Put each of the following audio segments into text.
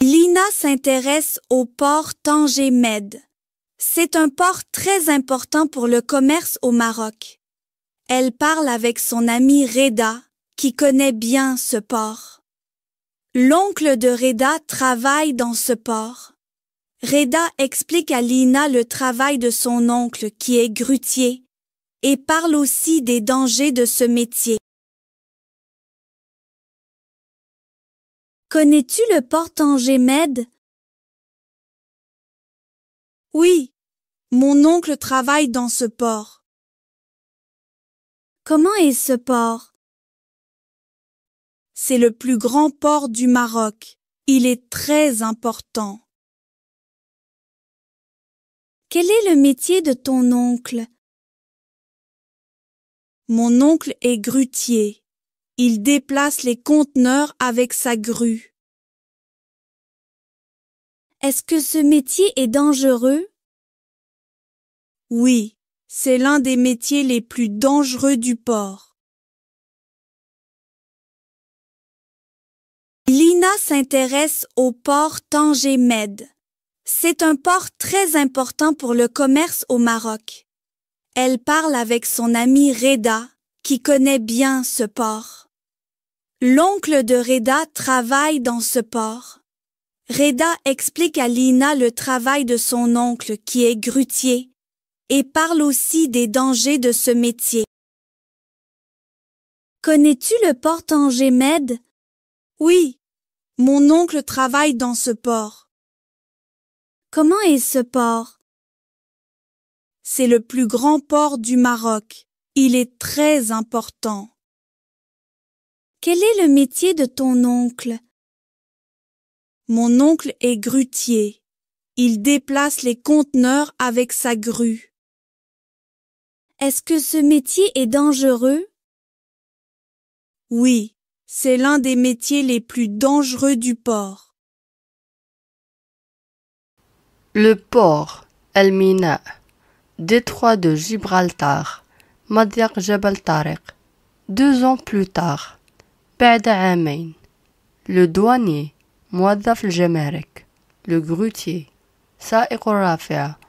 Lina s'intéresse au port Tanger-Med. C'est un port très important pour le commerce au Maroc. Elle parle avec son amie Reda, qui connaît bien ce port. L'oncle de Reda travaille dans ce port. Reda explique à Lina le travail de son oncle qui est grutier et parle aussi des dangers de ce métier. Connais-tu le port Tanger-Med? Oui, mon oncle travaille dans ce port. Comment est ce port? C'est le plus grand port du Maroc. Il est très important. Quel est le métier de ton oncle? Mon oncle est grutier. Il déplace les conteneurs avec sa grue. Est-ce que ce métier est dangereux? Oui, c'est l'un des métiers les plus dangereux du port. Lina s'intéresse au port Tanger-Med. C'est un port très important pour le commerce au Maroc. Elle parle avec son amie Reda, qui connaît bien ce port. L'oncle de Reda travaille dans ce port. Reda explique à Lina le travail de son oncle qui est grutier et parle aussi des dangers de ce métier. Connais-tu le port Tanger-Med? Oui, mon oncle travaille dans ce port. Comment est ce port? C'est le plus grand port du Maroc. Il est très important. Quel est le métier de ton oncle? Mon oncle est grutier. Il déplace les conteneurs avec sa grue. Est-ce que ce métier est dangereux? Oui, c'est l'un des métiers les plus dangereux du port. Le port, El-Mina, détroit de Gibraltar, Madiaq Jebel Tariq. 2 ans plus tard, بعد عامين, le douanier, موظف الجمارك, le grutier, سائق الرافعة,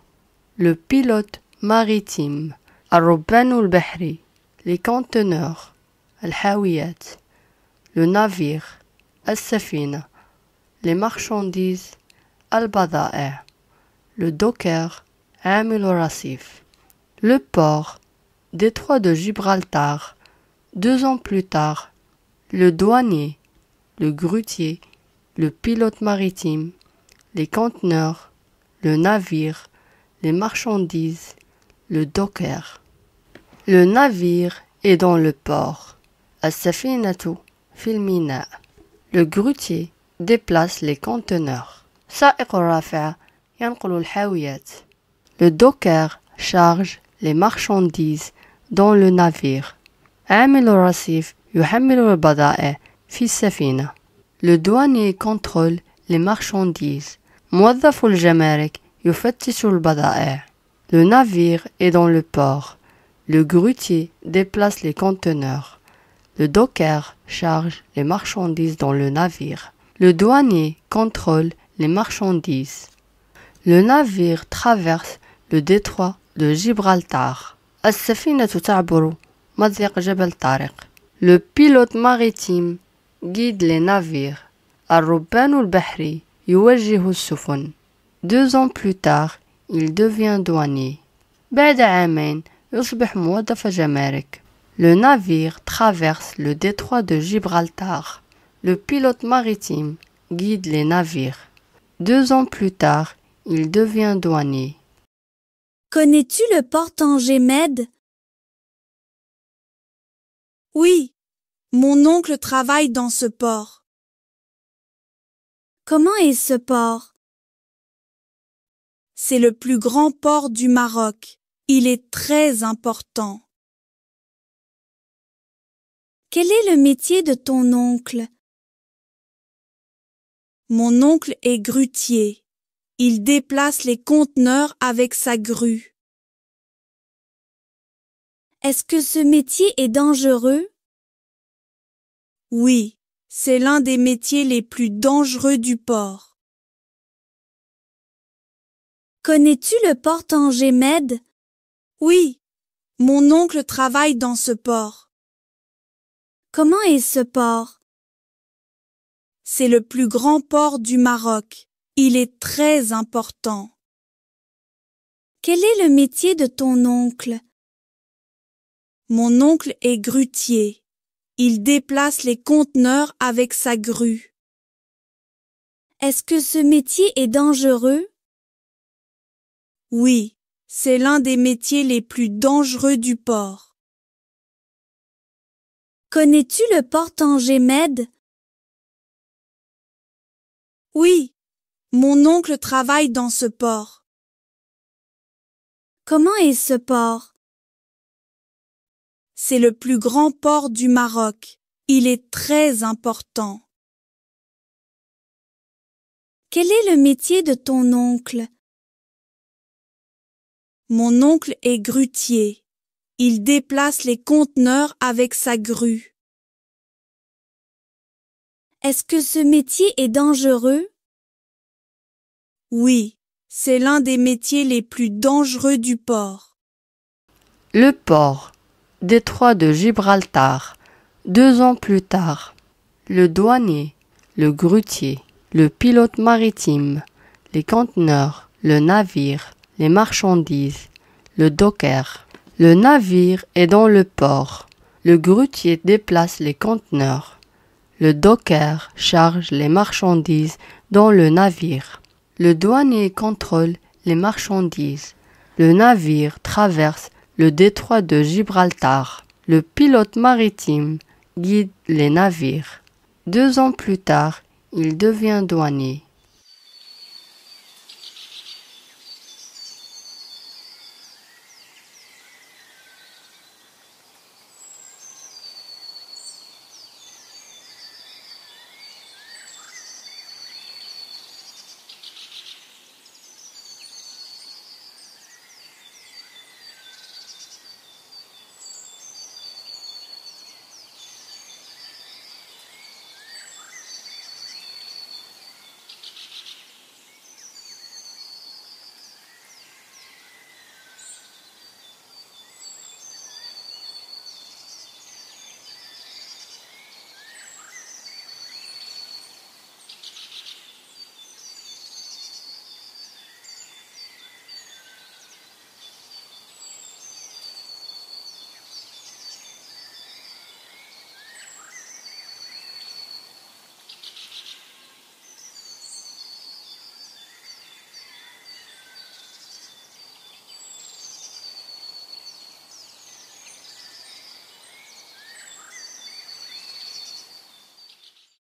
le pilote maritime, الربان البحري, les conteneurs, الحاويات, le navire, السفينة, les marchandises, البضائع, le docker, عامل الرصيف, le port, détroit de Gibraltar. 2 ans plus tard, le douanier, le grutier, le pilote maritime, les conteneurs, le navire, les marchandises, le docker. Le navire est dans le port. السفينة في الميناء. Le grutier déplace les conteneurs. سائق الرافعة ينقل الحاويات. Le docker charge les marchandises dans le navire. عامل الرصيف يحمل البضائع في السفينة. Le douanier contrôle les marchandises. موظف الجمارك يفتش البضائع. Le navire est dans le port. Le grutier déplace les conteneurs. Le docker charge les marchandises dans le navire. Le douanier contrôle les marchandises. Le navire traverse le détroit de Gibraltar. السفينة تعبر مضيق جبل طارق. Le pilote maritime guide les navires. الربان البحري يوجه السفن. 2 ans plus tard, il devient douanier. بعد عامين يصبح موظف جمارك. Le navire traverse le détroit de Gibraltar. Le pilote maritime guide les navires. 2 ans plus tard, il devient douanier. Connais-tu le port Tanger-Med? Oui, mon oncle travaille dans ce port. Comment est ce port? C'est le plus grand port du Maroc. Il est très important. Quel est le métier de ton oncle? Mon oncle est grutier. Il déplace les conteneurs avec sa grue. Est-ce que ce métier est dangereux? Oui, c'est l'un des métiers les plus dangereux du port. Connais-tu le port Tanger Med? Oui, mon oncle travaille dans ce port. Comment est ce port? C'est le plus grand port du Maroc. Il est très important. Quel est le métier de ton oncle? Mon oncle est grutier. Il déplace les conteneurs avec sa grue. Est-ce que ce métier est dangereux? Oui, c'est l'un des métiers les plus dangereux du port. Connais-tu le port Tanger Med? Oui, mon oncle travaille dans ce port. Comment est ce port? C'est le plus grand port du Maroc. Il est très important. Quel est le métier de ton oncle? Mon oncle est grutier. Il déplace les conteneurs avec sa grue. Est-ce que ce métier est dangereux? Oui, c'est l'un des métiers les plus dangereux du port. Le port, détroit de Gibraltar, 2 ans plus tard. Le douanier, le grutier, le pilote maritime, les conteneurs, le navire, les marchandises, le docker. Le navire est dans le port. Le grutier déplace les conteneurs. Le docker charge les marchandises dans le navire. Le douanier contrôle les marchandises. Le navire traverse le détroit de Gibraltar. Le pilote maritime guide les navires. 2 ans plus tard, il devient douanier.